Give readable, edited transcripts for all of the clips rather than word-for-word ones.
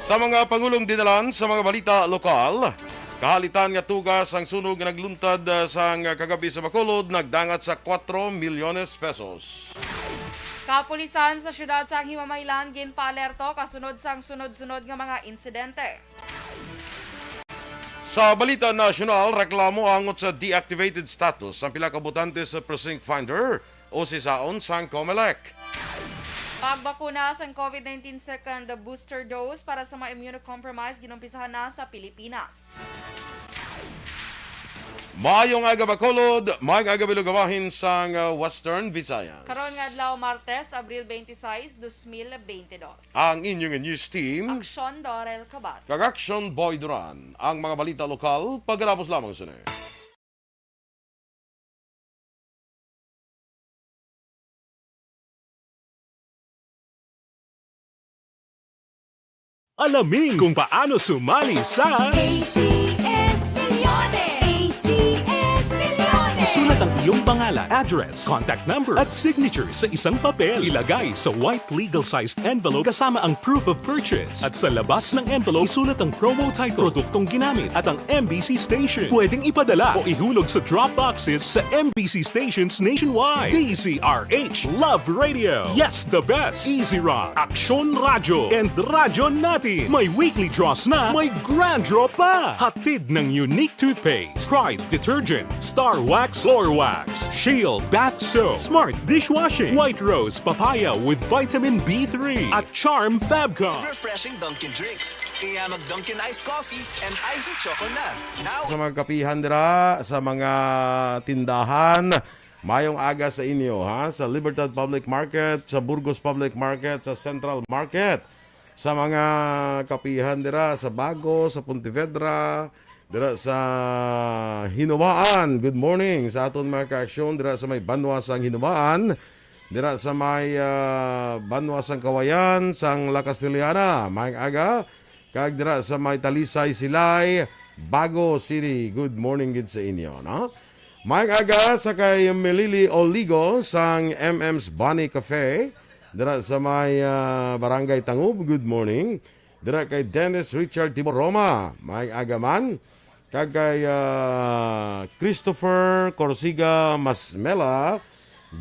Sa mga pangulong dinalan sa mga balita lokal, kahalitan nga tugas ang sunog nga nagluntad sa kagabi sa Bacolod nagdangat sa 4 milyones pesos. Kapulisan sa syudad sa Himamaylan ginpaalerto kasunod sang sunod-sunod nga mga insidente. Sa balita nasyonal, reklamo angot sa deactivated status ang pila ka botante sa precinct finder o sisaon sang COMELEC. Pagbakuna sa COVID-19 second booster dose para sa mga immunocompromised ginumpisahan na sa Pilipinas. Maayong aga Bacolod, maayong aga bilugawahin sang Western Visayas. Karon nga adlaw Martes, Abril 26, 2022. Ang inyong news team, Aksyon, Dorel, Cabatu. Aksyon Boy Duran. Ang mga balita lokal, pagkatapos lamang sini. Alamin kung paano sumali sa Isulat ang iyong pangalan, address, contact number at signature sa isang papel. Ilagay sa white legal-sized envelope kasama ang proof of purchase. At sa labas ng envelope, isulat ang promo title, produktong ginamit at ang MBC station. Pwedeng ipadala o ihulog sa drop boxes sa MBC stations nationwide. DZRH Love Radio. Yes, the best. Easy Rock, Aksyon Radio, and Radyo Natin. May weekly draws na, may grand draw pa. Hatid ng unique toothpaste, Pride Detergent, Star Wax Floor Wax, Shield Bath Soap, Smart Dishwashing, White Rose Papaya with Vitamin B3, at Charm Fabcom. Refreshing Dunkin' drinks. Kaya mag-Dunkin' Iced Coffee and Icy Choco na. Now, Sa mga kapihan dira, sa mga tindahan, mayong aga sa inyo, ha? Sa Libertad Public Market, sa Burgos Public Market, sa Central Market, sa mga kapihan dira, sa Bago, sa Pontevedra, dira sa Hinubaan. Good morning sa aton mga ka-aksyon dira sa may Banwa sang Hinubaan, dira sa may Banwa sang Kawayan sang La Castellana. Mayong aga kag dira sa may Talisay Silay, Bago City. Good morning gid sa inyo, no? Mayong aga sa kay Melili Oligo sang MM's Bunny Cafe dira sa may Barangay Tangub. Good morning. Dira kay Dennis Richard Tibor Roma. Mayong aga man kag kay Christopher Corsiga Masmela.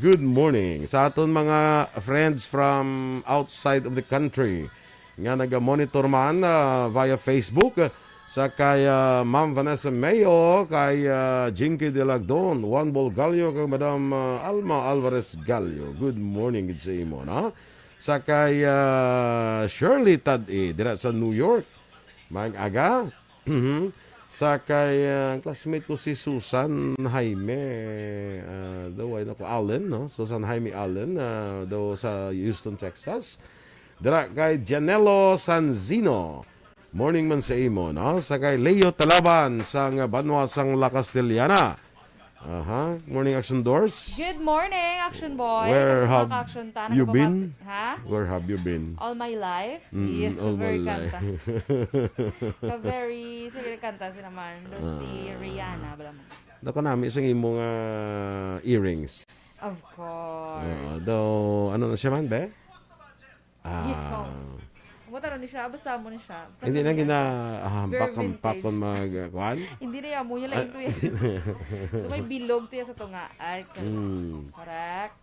Good morning sa aton mga friends from outside of the country nga naga-monitor man via Facebook, sa kay Ma'am Vanessa Mayo, kay Jinky de Lagdon, Juan Bolgallo, kay Madam Alma Alvarez Gallo. Good morning sa imo, no? Sa kay Shirley Tadi dira sa New York. Maayong aga. Sa kay classmate ko si Susan Jaime, daw ay nako Allen, no? Susan Jaime Allen, daw sa Houston, Texas. Dira kay Janelo Sanzino. Morning man sa imo, no? Sa kay Leo Talaban sang Banwa sang La Castellana. Morning Action Doors. Good morning, Action Boy. Where Sa have mga ka-action, tanang you ko ba- been? Ha? Where have you been? All my life? All my very life. kanta. Very, sige kanta si naman. Doon si Rihanna. Bala mo. Dako nami sang imong earrings. Of course. Daw ano na siya man, be? Kumuta rin siya. Basta mo ni siya. Basta Hindi mo na niya. ginahambak Very ang vintage. pakon magkuhan. Hindi na yan. Muya lang ito yan. So, may bilog to yan sa tunga. Ay, correct.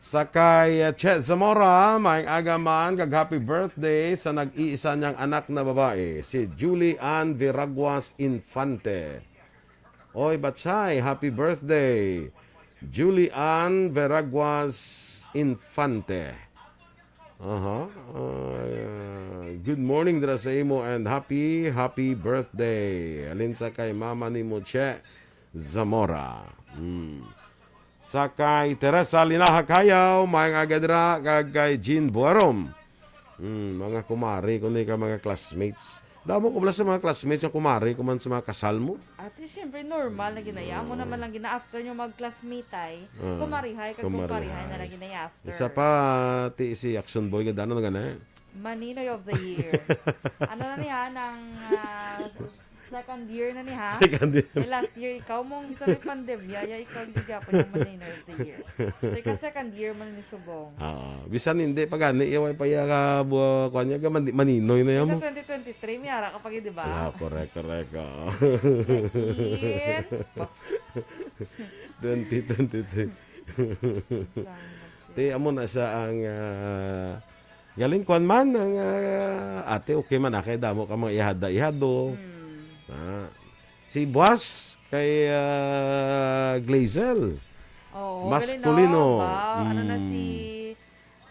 Sakay Chet Zamora, maing agaman, kag happy birthday sa nag-iisa niyang anak na babae, si Julie Ann Viraguas Infante. Oy, batsay, happy birthday. Julie Ann Viraguas Infante. Good morning dira sa imo and happy birthday. Alin sa kay mama ni mo Che Zamora. Sa kay Teresa Linaha Kayaw, mayang agadra kag kay Jean Buarom. Mga kumari ko ni ka mga classmates. Damo ko bala sa mga classmates yung kumari ko man sa mga kasal mo. Ate, siyempre normal na ginaya. Mo naman lang gina-after nyo mag-classmate ay. Kumarihay, kag kumarihay na lang ginaya after. Isa pa, ti si Action Boy, ganda na gana. Maninoy of the Year. Ano na niya, ng Second year na ni ha. Second year. Last year ikaw mong bisa may pandemya, ya ikaw hindi ka pa yung manino of the year. So ika second year man ni subong. Bisan hindi pag ani iway pa ya ka kuan ya ka maninoy na Sa yamo. 2023 may ara ka pa di ba? Correct. 2023. Ti amo na siya ang galing kuan man ang ate okay man kay damo ka mga ihado. Si Boss kay Glazel. Oo, masculino. Ano na si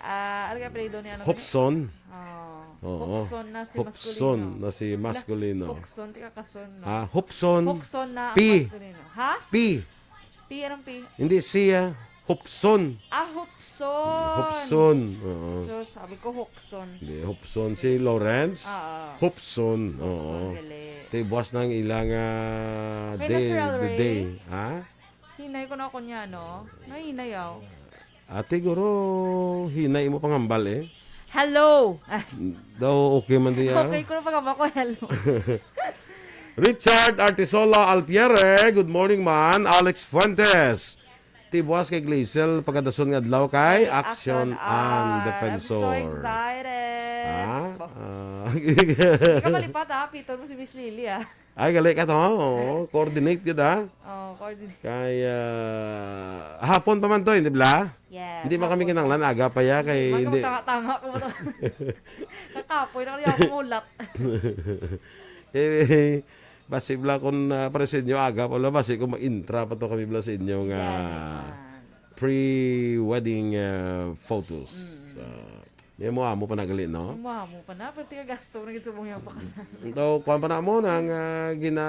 ano ka apelyido ni ano? Hopson. Oo. Hopson na si Hopson masculino. na si masculino. Hopson, tika kason no. Hopson. Hopson na P. masculino. Ha? P. P, anong P? Hindi siya. Hopson. Hopson. Hopson. Oo. So, sabi ko Hopson. Hindi, Hopson si Lawrence. Hopson. Oo. Gali. Ito boss ng ilang Kay day, Natural the Ray. day. Ha? Hinay ko na ako niya, no? Nahinay ako. Ate, guro, hinay mo pangambal eh. Hello! Daw okay man diya. Okay ko na pagkama ko, hello. Richard Artisola Alpiere, good morning man. Alex Fuentes. Tibuas kay Glazel, pagkadason nga adlaw kay Aksyon and Defensor. I'm so excited. Hindi ka malipat ha, Peter mo si Miss Lily ha. Ay, gali ka to. Oo. Coordinate ka da. Coordinate. Kaya, hapon pa man to, hindi ba? Yes. Hindi man kami kinanglan, aga pa ya. Kay, hindi. Tanga ko mo to. Kakapoy na kaya ako mulat. Basi bla kung para sa inyo aga pa basi kung ma-intra pa to kami bla sa inyo nga pre-wedding photos. May mo pa nagali no? Mo pa na pati ka gasto na gid subong yang pakasan. Ito kuan pa na mo nang gina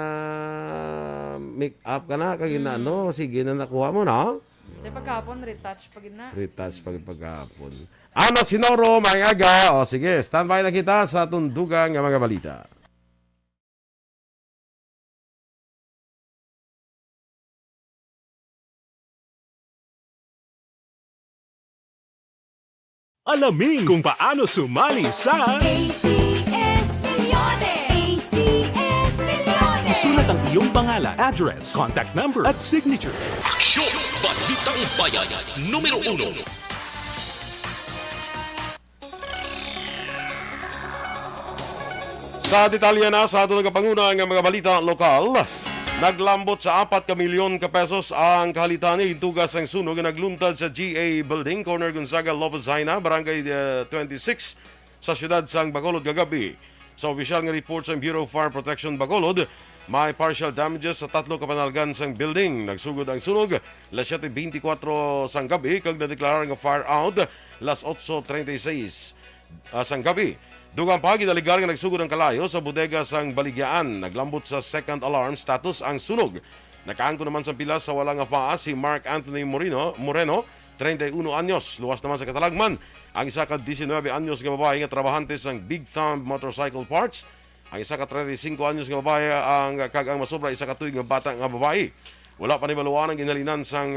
make up ka na kag gina no sige na nakuha mo no? Tay pagkapon retouch pag na. Retouch pagkapon. Ano sinoro may aga? O sige, standby na kita sa tundugang nga mga balita. Alamin kung paano sumali sa ACS Millones! ACS Millones! isulat ang iyong pangalan, address, contact number at signature. Aksyon! Balitang Bayan, Numero 1. Sa detalye na sa ato nagapanguna ng mga balita lokal, naglambot sa 4 milyon ka pesos ang kahalitan ni tugas ng sunog na nagluntad sa GA Building, Corner Gonzaga, Lopez Haina, Barangay 26 sa siyudad sang Bacolod kagabi. Sa opisyal nga report sa Bureau of Fire Protection Bacolod, may partial damages sa 3 kapanalgan sang building. Nagsugod ang sunog las 7:24 sang gabi kag nadeklarar nga fire out las 8:36 sang gabi. Dugang pa ginaligar nga nagsugod ang kalayo sa bodega sang Baligyaan. Naglambot sa second alarm status ang sunog. Nakaangko naman sa pilas sa walang paa si Mark Anthony Moreno, 31 anyos. Luwas naman sa katalagman ang isa ka 19 anyos nga babae nga trabahante sang Big Thumb Motorcycle Parts. Ang isa ka 35 anyos nga babae ang masobra isa ka tuig nga bata nga babae. Wala pa ni maluwan ang ginhalinan sang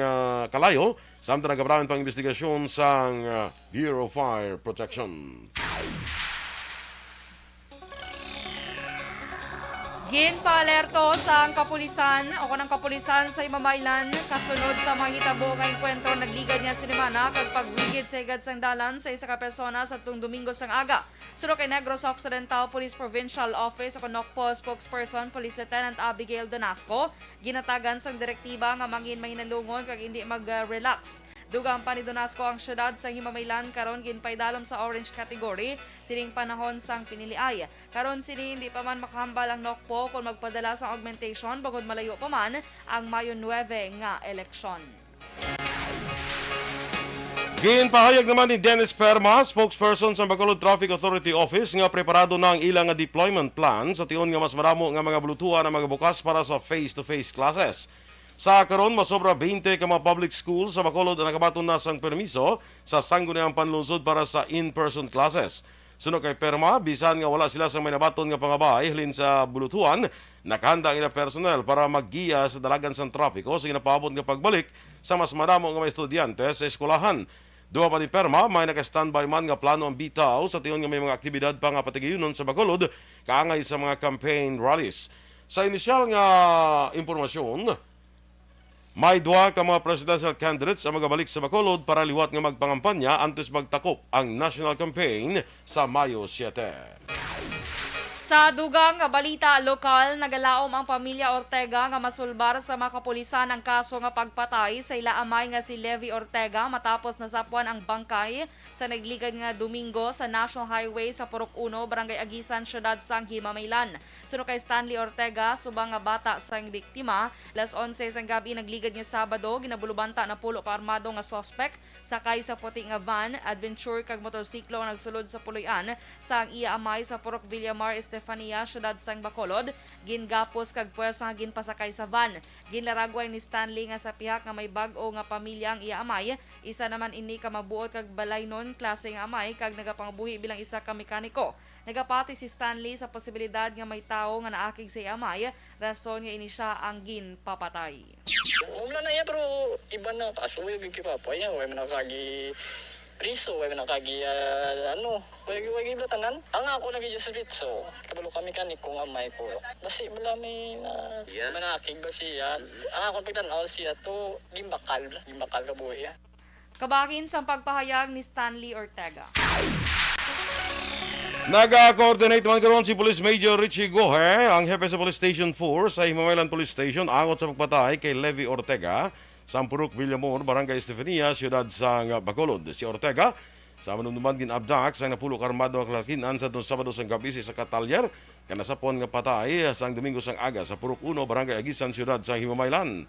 kalayo. Samtang nagabrahan pang investigasyon sang Bureau of Fire Protection. Ginpaalerto sa kapulisan o kanang kapulisan sa Imamaylan kasunod sa mahitabo nga enkwentro nagligad niya sinimana kag pagwigid sa igad sang dalan sa isa ka persona sa tung Domingo sang aga. Suno kay Negros Occidental Police Provincial Office o Kanokpo spokesperson Police Lieutenant Abigail Donasco ginatagan sang direktiba nga mangin mahinalungon kag hindi mag-relax. Dugang pa ni Donasco ang syudad sa Himamaylan karon ginpaydalom sa orange category sining panahon sang piniliay. Karon sini hindi pa man makahambal ang Nokpo kung magpadala sa augmentation bagod malayo pa man ang Mayo 9 nga eleksyon. Ginpahayag naman ni Dennis Perma, spokesperson sa Bacolod Traffic Authority Office nga preparado na ang ilang nga deployment plan sa tion nga mas maramo nga mga bulutuhan na mga bukas para sa face-to-face classes. Sa karon masobra 20 ka mga public schools sa Bacolod na nakabaton na sang permiso sa sangguniang panlungsod para sa in-person classes. Suno kay Perma, bisan nga wala sila sa may nabaton nga pangabay halin sa bulutuhan, nakahanda ang ilang personnel para maggiya sa dalagan sang trapiko sa ginapaabot nga pagbalik sa mas maramo nga mga estudyante sa eskwelahan. Duwa pa ni Perma, may naka-standby man nga plano ang bitaw sa tion nga may mga aktibidad pa nga patigayunon sa Bacolod kaangay sa mga campaign rallies. Sa inisyal nga impormasyon, may duha ka mga presidential candidates ang magabalik sa Bacolod para liwat nga magpangampanya antes magtakop ang national campaign sa Mayo 7. Sa dugang nga balita lokal, nagalaom ang pamilya Ortega nga masulbar sa mga kapulisan ang kaso nga pagpatay sa ila amay nga si Levi Ortega matapos nasapuan ang bangkay sa nagligad nga Domingo sa National Highway sa Purok 1, Barangay Agisan, Syudad sang Himamaylan. Suno kay Stanley Ortega, subang nga bata sang biktima, las 11 sang gabi nagligad nga Sabado, ginabulubanta na pulo ka armado nga suspect sakay sa puti nga van, adventure kag motorsiklo nga nagsulod sa puloy-an sa ang iya amay sa Purok Villamar, Estefania, Syudad sang Bacolod. Gingapos kag puwersa nga ginpasakay sa van. Ginlaragway ni Stanley nga sa pihak nga may bag-o nga pamilya ang iya amay. Isa naman ini ka mabuot kag balaynon klase nga amay kag nagapangabuhi bilang isa ka mekaniko. Nagapati si Stanley sa posibilidad nga may tao nga naakig sa iya amay, rason nga ini siya ang ginpapatay. Wala na yan, pero iba na. Kaso huwag kipapay yan. Huwag manakagi priso. Huwag manakagi, huwag ibatanan. Ang ako nagiging sa bitso, kabalo kami kaniko nga may ko. Basi wala may manakig ba siya. Ang ako pagtanaw siya to, gimbakal ka buhay. Kabakin sa pagpahayag ni Stanley Ortega. Nag-coordinate man karon si Police Major Richie Gohe, ang hepe sa Police Station 4 sa Himamaylan Police Station, angot sa pagpatay kay Levi Ortega sa Purok Villamor, Barangay Estefania, Syudad sang Bacolod. Si Ortega, sa manunduman ginabdak sa napulo karmado ang kalakinan sa Sabado sang gabi sa katalyer, kanasapon nga patay sang Domingo sang aga sa Purok 1, Barangay Agisan, Syudad sang Himamaylan.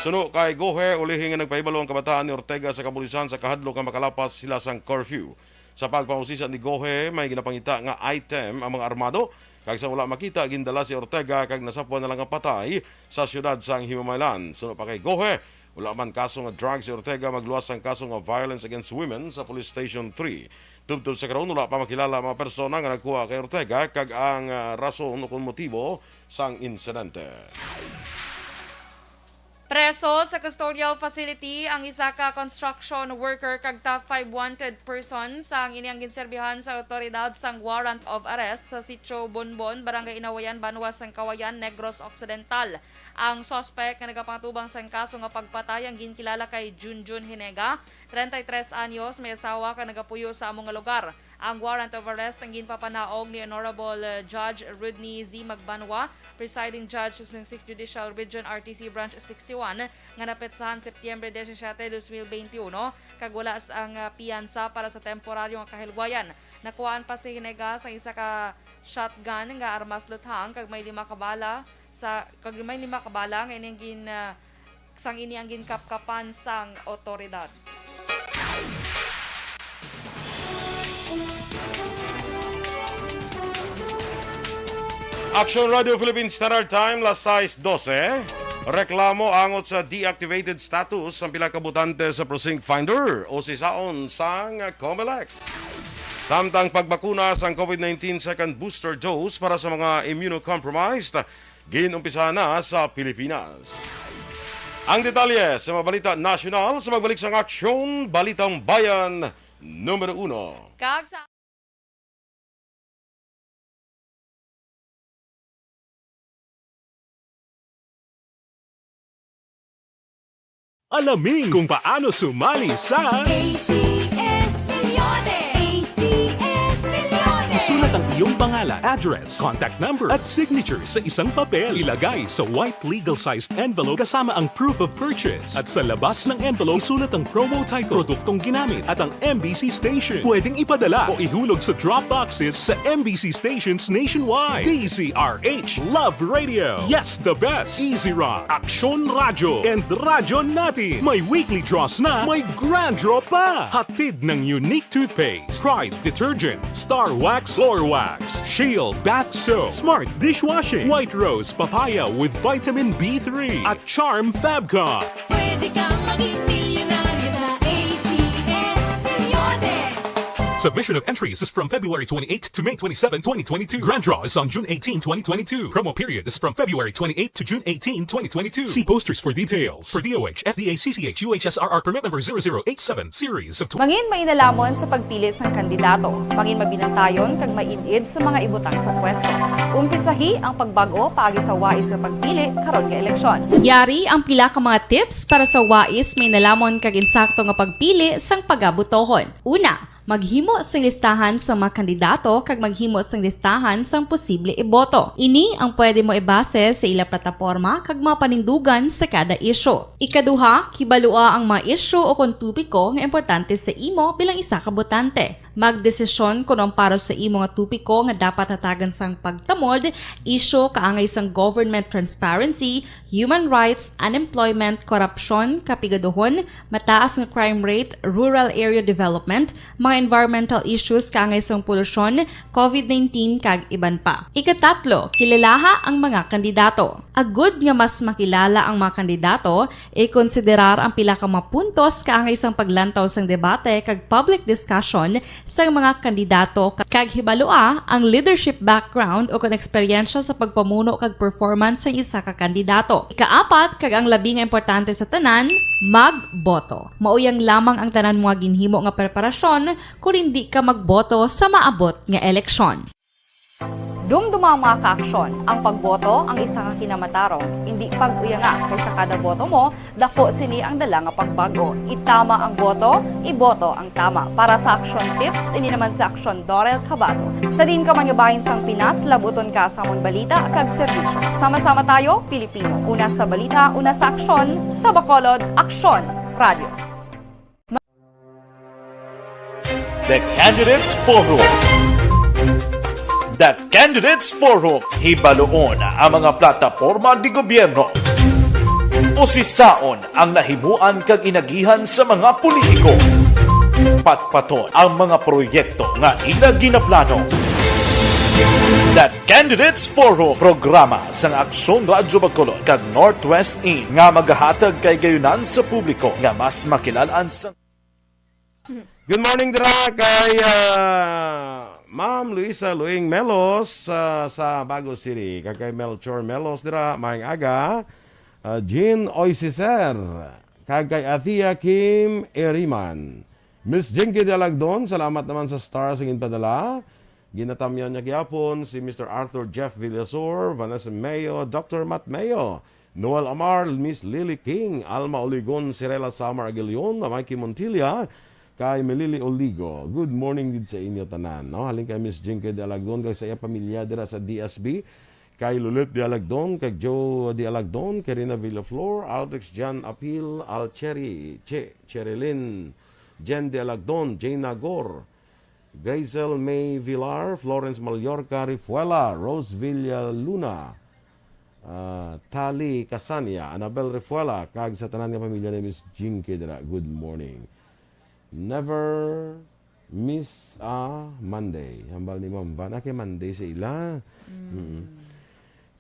Suno kay Gohe, ulihin nga nagpahibalo ang kabataan ni Ortega sa kapulisan sa kahadlok nga makalapas sila sang curfew. Sa pagpangusisa ni Gohe, may ginapangita nga item ang mga armado. Kag sa wala makita, gindala si Ortega kag nasapuan na lang ang patay sa siyudad sang Himamaylan. Suno pa kay Gohe, wala man kaso nga drugs si Ortega, magluwas ang kaso nga violence against women sa Police Station 3. Tubtub sa karon, wala pa makilala mga persona nga nagkuha kay Ortega kag ang rason o kung motibo sang insidente. Preso sa custodial facility ang isa ka construction worker kag top 5 wanted person sang iniyang ginserbihan sa otoridad sang warrant of arrest sa Sitio Bonbon, Barangay Inawayan, Banwa sang Kawayan, Negros Occidental. Ang suspect nga nagapangtubang sang kaso nga pagpatay ang ginkilala kay Junjun Hinega, 33 anyos, may asawa ka nagapuyo sa among nga lugar. Ang warrant of arrest ang ginpapanaog ni Honorable Judge Rodney Z. Magbanwa, presiding judge sa 6th Judicial Region RTC Branch 61 nga napetsahan Setyembre 17, 2021 kag wala ang piyansa para sa temporaryo nga kahilwayan. Nakuhaan pa si Hinega sa isa ka shotgun nga armas luthang kag may 5 kabala nga ining sang ini ang ginkapkapan sang otoridad. Aksyon Radio Philippines Standard Time, las 6:12. Reklamo angot sa deactivated status ang pila ka botante sa precinct finder o sisaon sang COMELEC. Samtang pagbakuna sang COVID-19 second booster dose para sa mga immunocompromised, ginumpisa na sa Pilipinas. Ang detalye sa mga balita nasyonal sa magbalik sang Aksyon, Balitang Bayan, Numero 1. Kag sa Alamin kung paano sumali sa ACS-Milyones! ACS-Milyones! Isulat ang iyong pangalan, address, contact number at signature sa isang papel. Ilagay sa white legal-sized envelope kasama ang proof of purchase. At sa labas ng envelope, isulat ang promo title, produktong ginamit at ang MBC station. Pwedeng ipadala o ihulog sa drop boxes sa MBC stations nationwide. DZRH Love Radio. Yes, the best. Easy Rock, Aksyon Radio, and Radyo Natin. May weekly draws na, may grand draw pa. Hatid ng unique toothpaste, Pride Detergent, Star Wax Floor Wax, Shield Bath Soap, Smart Dishwashing, White Rose Papaya with Vitamin B3, at Charm Fabcon. Pwede kang maging milyonaryo sa ACS-Milyones! Submission of entries is from February 28 to May 27, 2022. Grand draw is on June 18, 2022. Promo period is from February 28 to June 18, 2022. See posters for details. For DOH, FDA, CCH, UHSRR permit number 0087 series of Mangin may nalamon sa pagpili sang kandidato. Mangin mabinantayon kag mainid sa mga ibutang sa pwesto. Umpisahi ang pagbago paagi sa wais sa pagpili karon nga eleksyon. Yari ang pila ka mga tips para sa wais may nalamon kag insakto nga pagpili sang pagabutohon. Una, maghimo sang listahan sa mga kandidato kag maghimo sang listahan sang posible iboto. Ini ang pwede mo ibase sa ila plataporma kag mga panindugan sa kada issue. Ikaduha, kibalua ang mga issue o kung tupiko nga importante sa imo bilang isa ka botante. Magdesisyon kung ang para sa imo nga tupiko nga dapat hatagan sang pagtamod, issue kaangay sang government transparency, human rights, unemployment, korupsyon, kapigaduhon, mataas nga crime rate, rural area development, mga environmental issues kaangay sang polusyon, COVID-19 kag iban pa. Ikatatlo, kilalaha ang mga kandidato. Agud nga mas makilala ang mga kandidato, i-konsiderar ang pila ka mga puntos kaangay sang paglantaw sang debate kag public discussion sa mga kandidato kag hibalua ang leadership background o kung eksperyensya sa pagpamuno kag performance sa isa ka kandidato. Ikaapat kag ang labi nga importante sa tanan, magboto. Mauyang lamang ang tanan mga ginhimo nga preparasyon kung hindi ka magboto sa maabot nga eleksyon. Dumduma mga kaaksyon, ang pagboto ang isa ka kinamatarong. Hindi pag-uyanga kaysa kada boto mo, dako sini ang dala nga pagbago. Itama ang boto, iboto ang tama. Para sa action tips, ini naman sa Aksyon Dorel, Cabatu. Sa din ka manyabahin sang Pinas, labuton ka sa amon balita kag serbisyo. Sama-sama tayo, Pilipino. Una sa balita, una sa aksyon, sa Bacolod, Aksyon, Radio. The Candidates Forum. The Candidates Forum. Hibaluon ang mga plataporma di gobyerno. Usisaon ang nahimuan kag inagihan sa mga politiko. Patpaton ang mga proyekto nga ila ginaplano. The Candidates Forum, programa sa Aksyon Radyo Bacolod kag Northwest In nga magahatag kay gayunan sa publiko nga mas makilalaan sa... Good morning dira kay Ma'am Luisa Luing Melos sa Bago City. Kay Melchor Melos dira maayong aga. Jean Oisiser. Kay Athia Kim Eriman. Miss Jinky Dalagdon, salamat naman sa stars ang inpadala. Ginatamyan niya gyapon si Mr. Arthur Jeff Villasor, Vanessa Mayo, Dr. Matt Mayo, Noel Amar, Miss Lily King, Alma Oligon, Sirela Samar Aguilion, Mikey Montilla, kay Melili Oligo. Good morning din sa inyo tanan. No? Haling kay Miss Jinky de Alagdon, kay sa iya pamilya dira sa DSB, kay Lulit de Alagdon, kay Joe de Alagdon, kay Rina Villaflor, Alex Jan Apil, Alcheri, Cherilyn, Jen de Alagdon, Jane Nagor, Grazel May Villar, Florence Mallorca Rifuela, Rose Villa Luna, Tali Casania, Annabel Rifuela, kag sa tanan nga pamilya ni Miss Jinky dira. Good morning. Never miss a Monday. Hambal ni Ma'am Van. Kay Monday sa ila.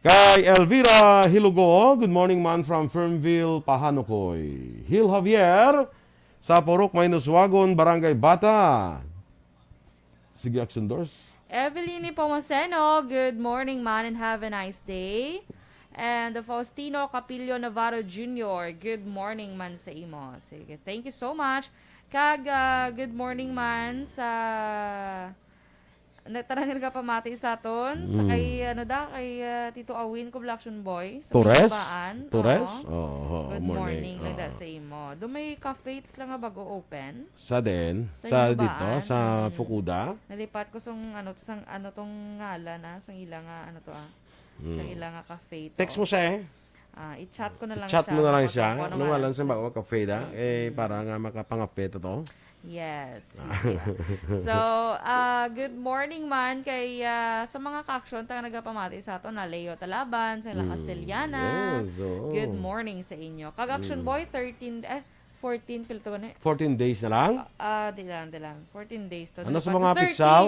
Kay Elvira Hilugo. Good morning man from Fernville, Pahanukoy. Hil Javier. Sa Porok, Mainuswagon, Barangay Bata. Sige, Action Doors. Evelyn Pomoseno, good morning man and have a nice day. And Faustino Capillo Navarro Jr., good morning man sa imo. Sige, thank you so much. Kag, good morning man sa nagtarangin ka pamati sa aton sa kay kay Tito Awin ko Action Boy sa Torres? Baan. Torres? Good morning lang da sa imo. Do may cafes lang nga bago open. Sa din? Sa Sa Baan. dito? Sa Fukuda? Nalipat ko sang ano tong ngalan sang ila nga sang ila nga cafe to. Text mo siya eh. I-chat ko na lang Chat siya. mo na lang siya. Ano Nung nga alam sa bago kafe da. Para nga makapangapit ito. Yes. So, good morning man kay sa mga ka-aksyon taga nagapamati sa ato na Leo Talaban, sa La Castellana. Yes, oo. Good morning sa inyo. Kag-action boy 14 14 days na lang? di lang. 14 days to. Ano sa Dapat mga 13. pitsaw?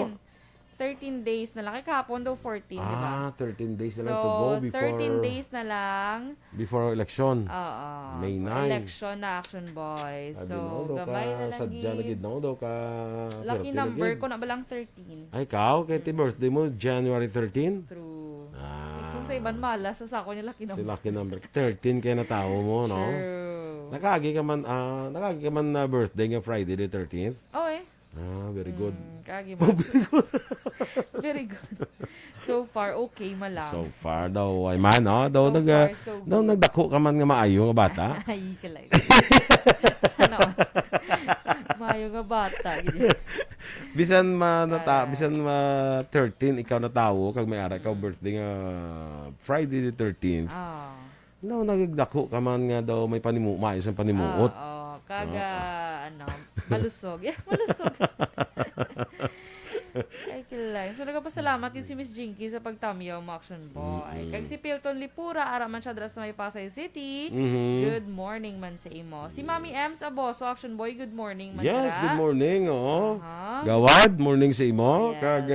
13 days na lang. Kaya kahapon daw 14, di ba? 13 days na lang to go before 13 days na lang. before election. Oo. May 9. Election na Action Boys. Sabi So, daw gamay na lang sadya na gid daw ka. Lucky swerte na number gid. ko na ba lang 13? Ay, ikaw, kay ti birthday mo, January 13? True. Ah, Kung sa iban malas, sa ako niya lucky si number. lucky number 13 kaya na tao mo, no? True. Nakagi ka man na birthday nga Friday the 13th? Oh, eh. Very good. Kagi mo. Very good. So far, okay malang. So far daw, ay man, no? Daw, So far, so good. daw nagdako ka man nga maayo nga bata. Ay, kalay. Sana all. Mayo nga bata. Ganyan. Bisan 13 ikaw na tawo kag may ara ikaw birthday nga Friday the 13th. Ah. Daw nagdako ka man nga daw may maayos ang panimuot. Kaga, malusog. Yeah, malusog. Ay, kilay. So, nagpasalamat din si Miss Jinky sa pagtamyaw mo, Action Boy. Kag si Pilton Lipura, araman siya dras na may Pasay City. Good morning man sa imo. Si Mami Ems Aboso, Action Boy, good morning man. Yes, good morning. Oh. Uh-huh. Gawad, morning sa imo. Yes. Kag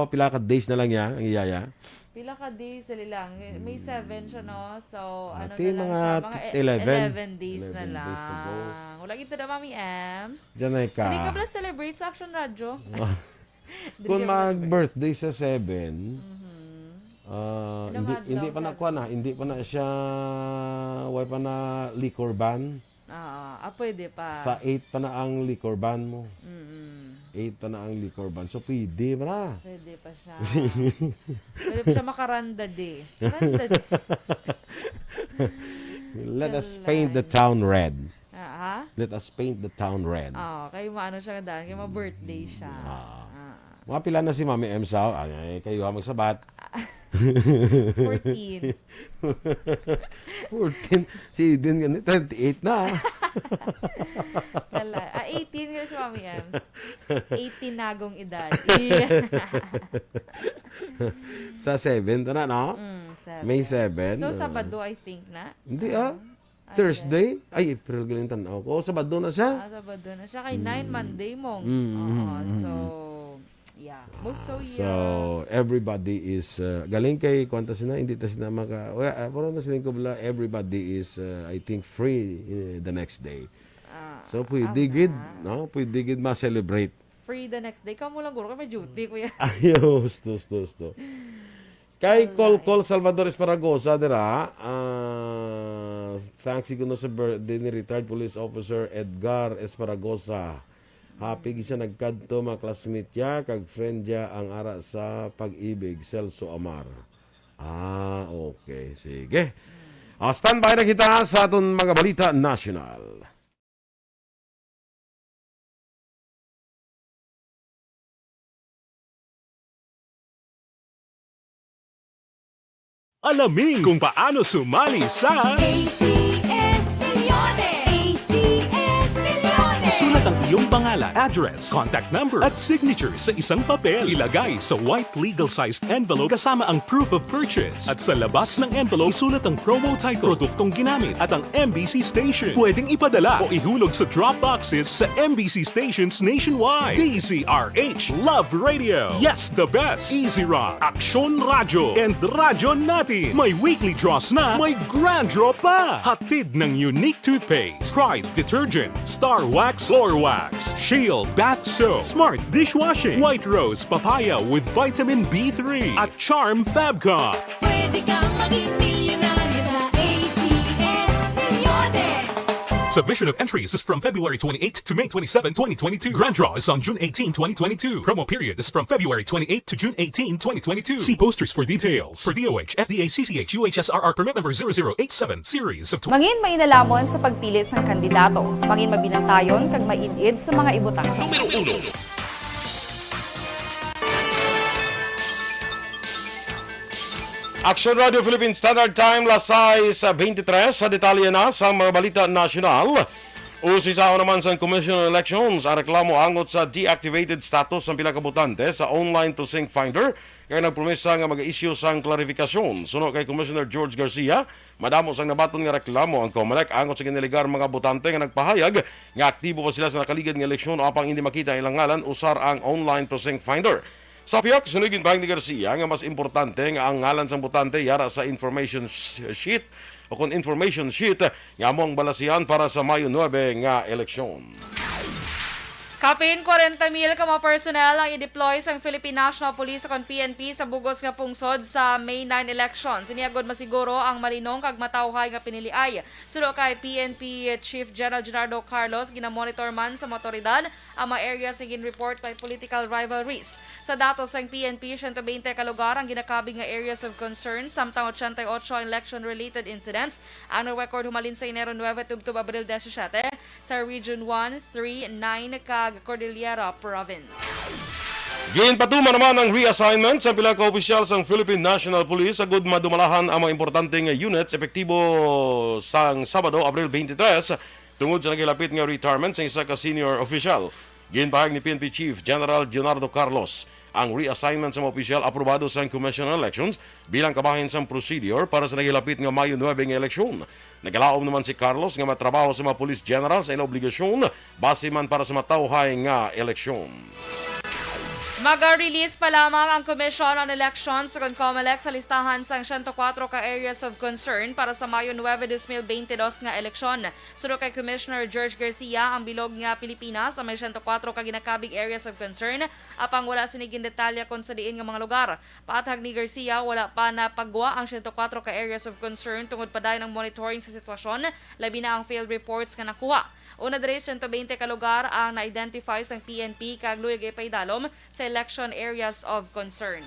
pila ka days na lang ya ang iyaya. Pila ka days, dali lang. May 7 siya, no? So, ano Ati, na lang mga siya? Mga 11. 11 days na 11 lang. days to go. Wala kita na, Mami Ems. Diyan ay ka. Hindi ka pala celebrate sa Action Radio. Kung mag-birthday sa 7, hindi pa na kuha na. Hindi pa na siya, why pa na liquor ban. Pwede pa. Sa 8 pa na ang liquor ban mo. 8 pa na ang liquor ban. So, pwede ba na? Pwede pa siya. Pwede pa siya makaranda de. Karanda de. Let us paint the town red. Ha? Let us paint the town red. Kaya maano siya daan. Kaya ma-birthday siya. Mga pila na si Mami Emsaw. Ay, kayo ha magsabat. 14. 14. Si Eden ganit, 38 na. 18 nga si Mami Ems. 18 nagong edad. Sa 7 to na, no? 7. May 7. So, Sabado, I think na. Hindi Thursday? Ay, April galing tanaw ko. Sabado na siya. Sabado na siya. Kay 9 Monday mong. So, yeah. So, everybody is, galing kay kwanta sila, hindi ta sila parang na sila ko bala, everybody is, I think, free the next day. So, pwede gid, no? Pwede gid ma-celebrate. Free the next day. Kamu lang guro, may duty, kuya. Ayos, to. Kay Col Salvador Esparagosa, dira, thanks ko sa birthday ni retired police officer Edgar Esparagosa. Happy siya nagkadto mga classmate niya, kag friend niya ang ara sa pag-ibig, Celso Amar. Okay. Sige. Standby na kita sa aton mga balita national. Alamin kung paano sumali sa ACS-Milyone! ACS-Milyone! Isulat ang iyong pangalan, address, contact number at signature sa isang papel. Ilagay sa white legal-sized envelope kasama ang proof of purchase. At sa labas ng envelope, isulat ang promo title, produktong ginamit at ang MBC station. Pwedeng ipadala o ihulog sa drop boxes sa MBC stations nationwide. DZRH Love Radio. Yes, the best. Easy Rock, Aksyon Radio, and Radyo Natin. May weekly draws na, may grand draw pa. Hatid ng unique toothpaste, Pride Detergent, Star Wax Floor Wax, Shield Bath Soap, Smart Dishwashing, White Rose Papaya with Vitamin B3, at Charm Fabcon. Pwede kang maging milyonaryo sa ACS-Milyone! Submission of entries is from February 28 to May 27, 2022. Grand draw is on June 18, 2022. Promo period is from February 28 to June 18, 2022. See posters for details. For DOH, FDA, CCH, UHSRR permit number 0087, series of Mangin mainalamon sa pagpili sang kandidato. Mangin mabinantayon kag mainid sa mga ibutang. Numero 1. Action Radio Philippine Standard Time, lasay sa 23 sa detalye na sa mga balita nasyonal. Usisao naman sa Commission on Elections ang reklamo angot sa deactivated status ng pila ka botante sa online precinct finder kaya nagpromesa nga mag-issue sang klarifikasyon. Suno kay Commissioner George Garcia, madamo sang nabaton nga reklamo ang COMELEC angot sa giniligar mga botante nga nagpahayag nga aktibo pa sila sa nakaligid nga eleksyon o apang hindi makita ilang ngalan usar ang online precinct finder. Sa piyak, sunugin pa ni Garcia nga mas importante nga ang ngalan sang botante yara sa information sheet o kung information sheet nga mong balasihan para sa Mayo 9 nga eleksyon. Kapin 40,000 ka mga personnel ang i-deploy sa Philippine National Police o PNP sa bugos nga pungsod sa May 9 elections. Siniyagod masiguro ang malinong kag matawhay nga piniliay. Sulo kay PNP Chief General Gerardo Carlos, ginamonitor man sa motoridad ang mga areas nga report kay political rivalries. Sa datos ng PNP, 120 ka lugar ang ginakabig nga areas of concern, samtang 88 election-related incidents ang na-record humalin sa Enero 9 tubtub Abril 17 sa Region 1, 3, 9 kag Cordillera Province. Ginpatuman naman ang reassignment sa pila ka opisyal sa Philippine National Police agud madumalahan ang mga importanteng units epektibo sang Sabado, Abril 23 tungod sa nagilapit nga retirement sa isa ka senior official. Ginpahayag ni PNP Chief General Gerardo Carlos ang reassignment sa mga opisyal aprobado sa Commission on Elections bilang kabahin sa procedure para sa nagilapit nga Mayo 9 nga eleksyon. Nagalaom naman si Carlos nga matrabaho sa mga police general sa ilang obligasyon base man para sa matawhay nga eleksyon. Mag-release pa lamang ang Commission on Elections sa COMELEC sa listahan sa 104 ka areas of concern para sa Mayo 9, 2022 nga eleksyon. Sunod kay Commissioner George Garcia, ang bilog nga Pilipinas sa may 104 ka ginakabig areas of concern apang wala siniging detalya kung sa diin nga mga lugar. Paatag ni Garcia, wala pa na pagwa ang 104 ka areas of concern tungod pa dayon ang monitoring sa sitwasyon, labi na ang field reports nga nakuha. Una diri 120 ka lugar ang na-identify sa PNP kag luyag ipaydalom sa election areas of concern.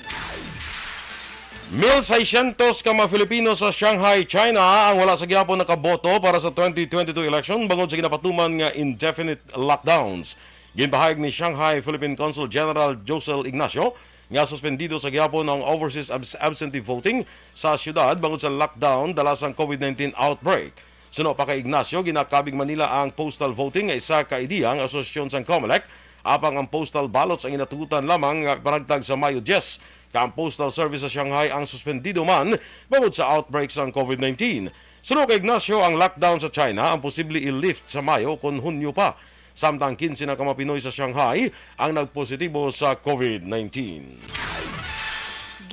1,600 ka mga Filipino sa Shanghai, China ang wala sa gihapon nakaboto para sa 2022 election bangod sa ginapatuman nga indefinite lockdowns. Ginpahayag ni Shanghai Philippine Consul General Josel Ignacio nga suspendido sa gihapon ang overseas absentee voting sa syudad bangod sa lockdown dala sa COVID-19 outbreak. Suno pa kay Ignacio, ginakabig Manila ang postal voting nga isa ka idea ang asosasyon sa COMELEC apang ang postal ballots ang inatugutan lamang nga paragtag sa Mayo 10. Ang postal service sa Shanghai ang suspendido man bangod sa outbreak sa COVID-19. Suno kay Ignacio, ang lockdown sa China ang posible i-lift sa Mayo kung Hunyo pa. Samtang 15 na ka mga Pinoy sa Shanghai ang nagpositibo sa COVID-19.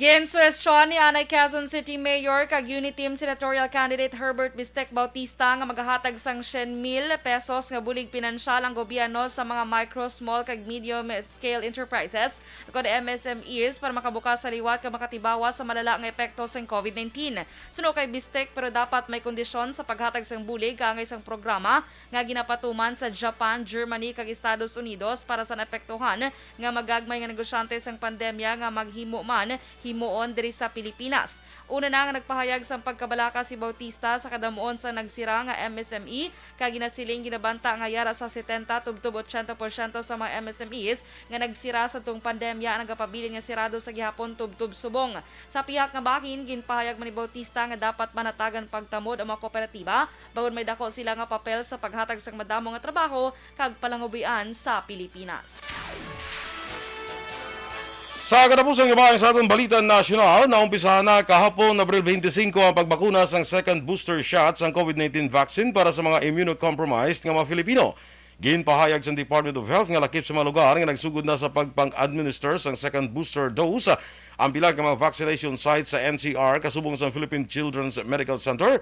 Ginsuwestiyon ni Anay Quezon City Mayor kag Unity Team Senatorial Candidate Herbert Bistek Bautista nga maghahatag sang 100,000 pesos nga bulig pinansyal ang gobyerno sa mga micro, small kag medium scale enterprises kag MSMEs para makabukas sa liwat kag makatibawa sa malala nga epekto sa COVID-19. Suno kay Bistek, pero dapat may kondisyon sa paghatag sang bulig kaangay sang programa nga ginapatuman sa Japan, Germany kag Estados Unidos para sa naapektuhan nga magagmay nga negosyante sang pandemya nga maghimo man himuon diri sa Pilipinas. Una na nga nagpahayag sa pagkabalaka si Bautista sa kadamuon sa nagsira nga MSME kag ginasiling ginabanta nga yara sa 70 tubtub 80% sa mga MSMEs nga nagsira sa tung pandemya ang nagapabilin nga sirado sa gihapon tubtub subong. Sa pihak nga bahin, ginpahayag man ni Bautista nga dapat manatagan pagtamod ang mga kooperatiba bawod may dako sila nga papel sa paghatag sang madamo nga trabaho kag palangubian sa Pilipinas. Sa katapusang ibahin sa atong Balitang Nasyonal, naumpisahan na kahapon Abril 25 ang pagbakuna sa second booster shot sa COVID-19 vaccine para sa mga immunocompromised nga mga Filipino. Ginpahayag sa Department of Health nga lakip sa mga lugar nga nagsugod na sa pagpang-administer sa second booster dose ang pilang mga vaccination sites sa NCR kasubong sa Philippine Children's Medical Center,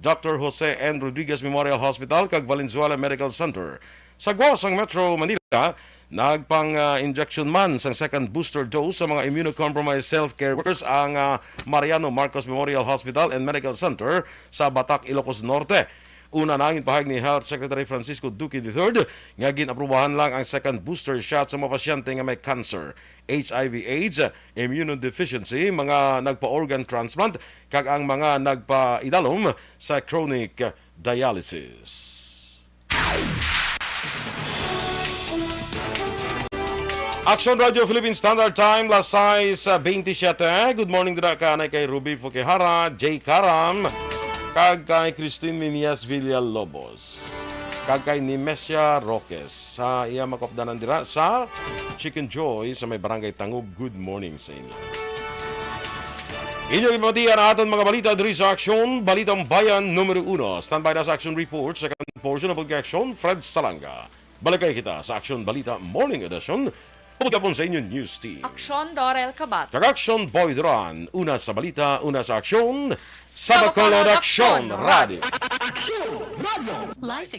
Dr. Jose N. Rodriguez Memorial Hospital kag Valenzuela Medical Center. Sa gawas ang Metro Manila, nagpang-injection man sa second booster dose sa mga immunocompromised self-care workers ang Mariano Marcos Memorial Hospital and Medical Center sa Batak, Ilocos Norte. Una na ang pahayag ni Health Secretary Francisco Duque III nga ginaprubahan lang ang second booster shot sa mga pasyente nga may cancer, HIV/AIDS, immunodeficiency, mga nagpa-organ transplant, kag ang mga nagpa-idalom sa chronic dialysis. Aksyon Radio Philippine Standard Time, las 6:27. Good morning dira kanay kay Ruby Fukihara, J. Karam, kag kay Christine Minias Villalobos, kag kay Nimesia Roques. Sa iya makopdanan dira sa Chicken Joy sa may Barangay Tangub. Good morning sa inyo. Inyong ipamatiyan ang aton mga balita diri sa Aksyon, Balitang Bayan Numero 1. Standby na sa Action Report, second portion ng pag-aksyon, Fred Salanga. Balakay kita sa Aksyon Balita Morning Edition. Pagkapon sa inyong news team. Aksyon, Dorel, Cabatu. Aksyon Boy Duran, una sa balita, una sa aksyon, sa Bacolod Aksyon Radio. Life